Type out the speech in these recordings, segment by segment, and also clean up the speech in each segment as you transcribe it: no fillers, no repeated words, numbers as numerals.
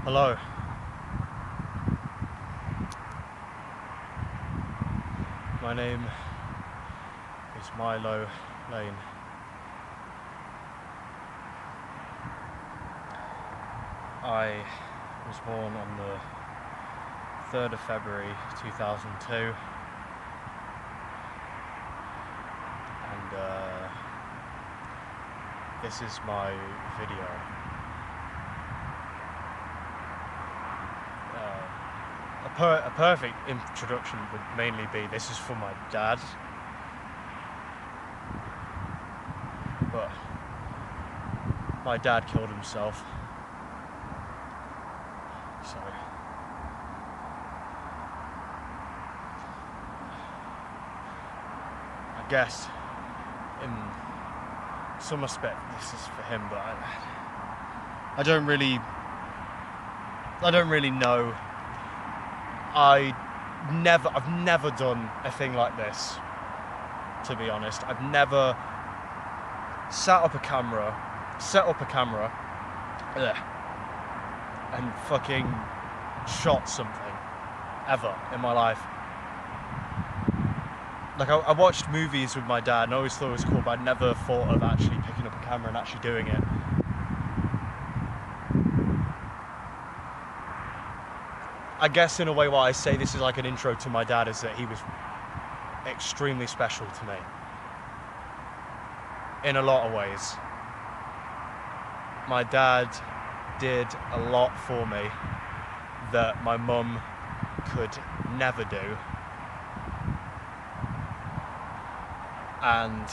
Hello. My name is Milo Layne. I was born on the 3rd of February 2002, and this is my video. A perfect introduction would mainly be, this is for my dad, but my dad killed himself, so I guess in some aspect this is for him, but I don't really know. I've never done a thing like this, to be honest. I've never set up a camera, and fucking shot something, ever, in my life. Like, I watched movies with my dad and I always thought it was cool, but I never thought of actually picking up a camera and actually doing it. I guess in a way why I say this is like an intro to my dad is that he was extremely special to me. In a lot of ways. My dad did a lot for me that my mum could never do. And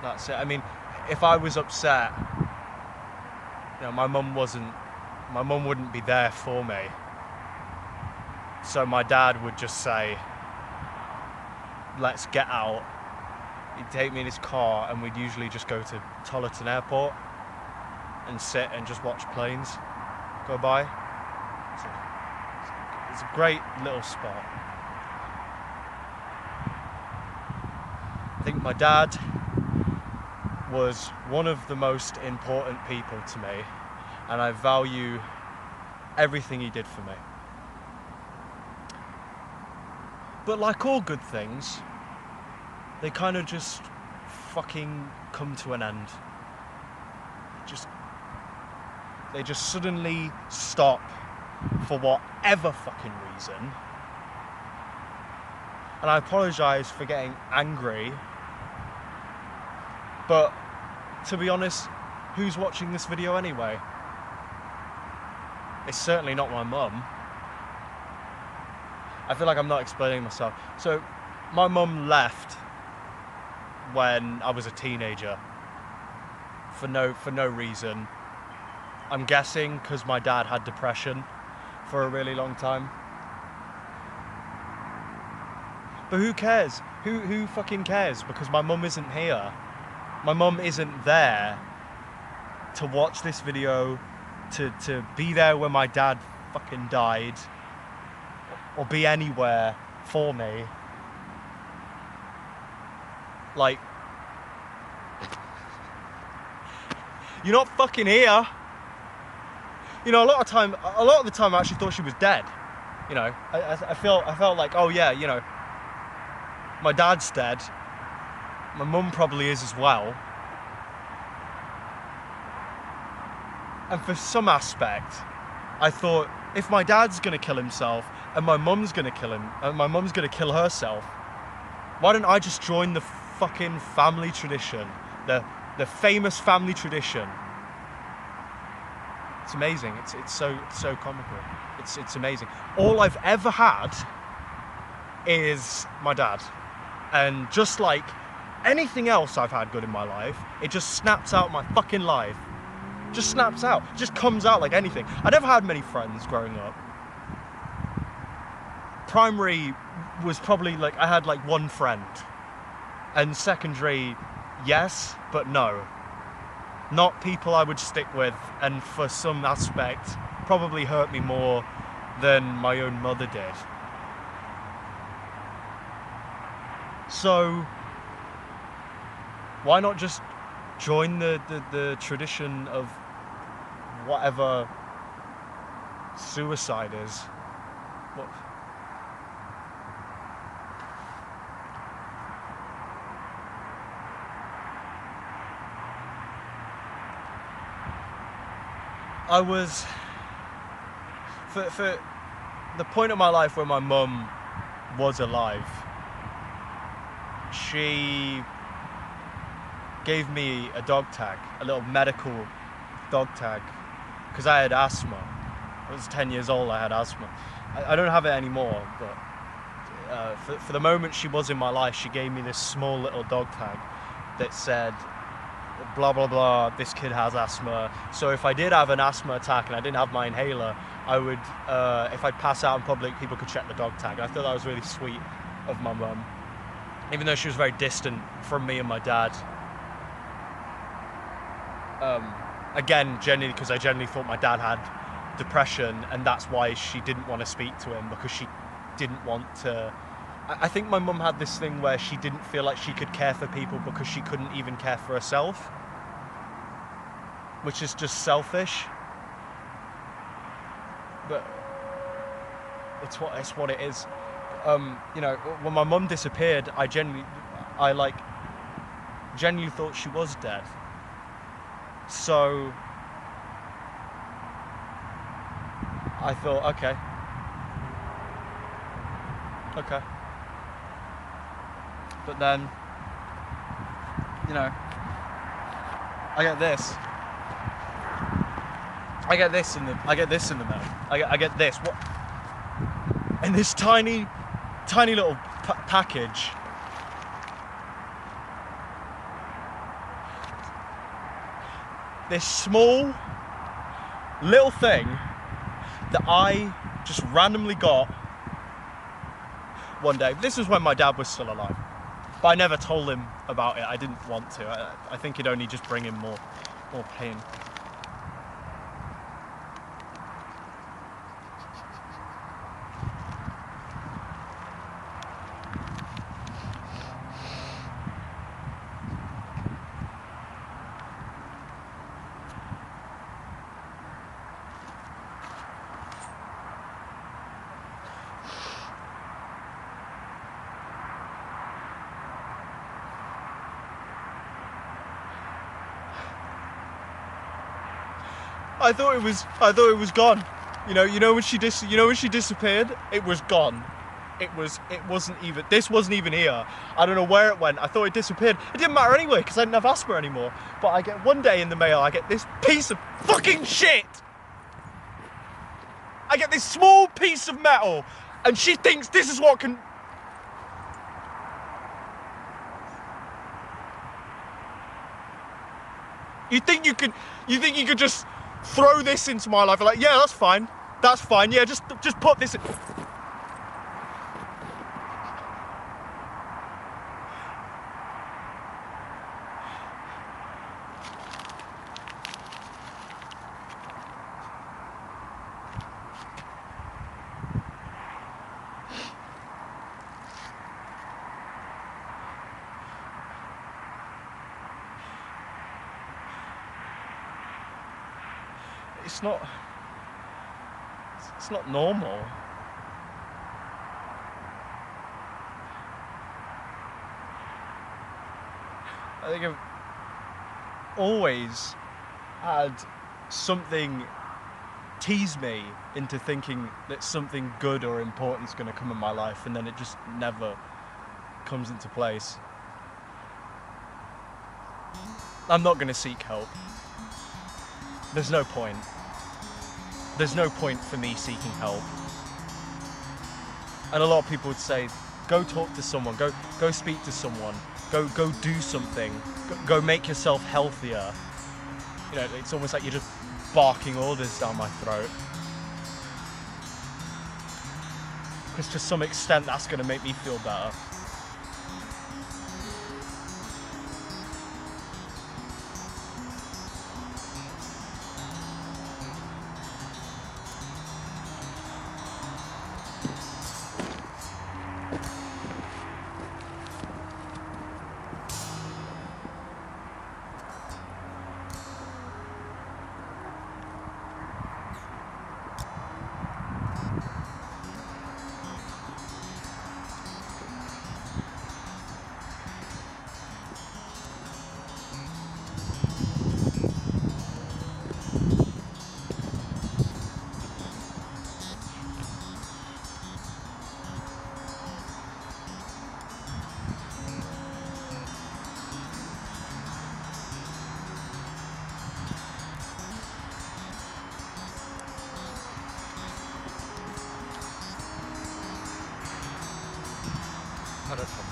that's it. I mean, if I was upset, you know, my mum wouldn't be there for me. So my dad would just say, let's get out. He'd take me in his car and we'd usually just go to Tollerton Airport and sit and just watch planes go by. It's a great little spot. I think my dad was one of the most important people to me, and I value everything he did for me. But like all good things, they kind of just fucking come to an end. They just suddenly stop for whatever fucking reason. And I apologise for getting angry, but to be honest, who's watching this video anyway? It's certainly not my mum. I feel like I'm not explaining myself. So, my mum left when I was a teenager for no reason. I'm guessing because my dad had depression for a really long time. But who cares? Who fucking cares? Because my mum isn't here. My mum isn't there to watch this video, to be there when my dad fucking died, or be anywhere for me. Like, you're not fucking here. You know, a lot of the time I actually thought she was dead. You know, I felt like, oh yeah, you know, my dad's dead. My mum probably is as well. And for some aspect, I thought, if my dad's gonna kill himself and my mum's gonna kill him, and my mum's gonna kill herself, why don't I just join the fucking family tradition, the famous family tradition? It's amazing. It's so comical. It's amazing. All I've ever had is my dad, and just like anything else I've had good in my life, it just snaps out my fucking life. Just snaps out. Just comes out like anything. I never had many friends growing up. Primary was probably like, I had like one friend. And secondary, yes, but no. Not people I would stick with, and for some aspect, probably hurt me more than my own mother did. So, why not just join the tradition of whatever suicide is. What? I was for the point of my life where my mum was alive. She gave me a dog tag, a little medical dog tag, because I had asthma. I was 10 years old, I had asthma. I don't have it anymore, but for the moment she was in my life, she gave me this small little dog tag that said, blah, blah, blah, this kid has asthma. So if I did have an asthma attack and I didn't have my inhaler, I would, if I'd pass out in public, people could check the dog tag. I thought that was really sweet of my mum, even though she was very distant from me and my dad. Again, generally because I generally thought my dad had depression, and that's why she didn't want to speak to him, because she didn't want to. I think my mum had this thing where she didn't feel like she could care for people because she couldn't even care for herself, which is just selfish. But it's what it is. You know, when my mum disappeared, I genuinely thought she was dead. So I thought, okay. But then, you know, I get this in the mail. I get this. What? And this tiny little package. This small little thing that I just randomly got one day. This was when my dad was still alive, but I never told him about it. I didn't want to. I think it'd only just bring him more pain. I thought it was gone. You know when she disappeared, it was gone. This wasn't even here. I don't know where it went. I thought it disappeared. It didn't matter anyway, because I didn't have asthma anymore. But I get one day in the mail, I get this piece of fucking shit. I get this small piece of metal, and she thinks this is what can. You think you could just throw this into my life? I'm like, yeah, that's fine. Yeah, just put this in. It's not normal. I think I've always had something tease me into thinking that something good or important is going to come in my life, and then it just never comes into place. I'm not going to seek help. There's no point. There's no point for me seeking help. And a lot of people would say, go talk to someone, go speak to someone, go do something, go make yourself healthier. You know, it's almost like you're just barking orders down my throat. Because to some extent that's going to make me feel better. I don't know.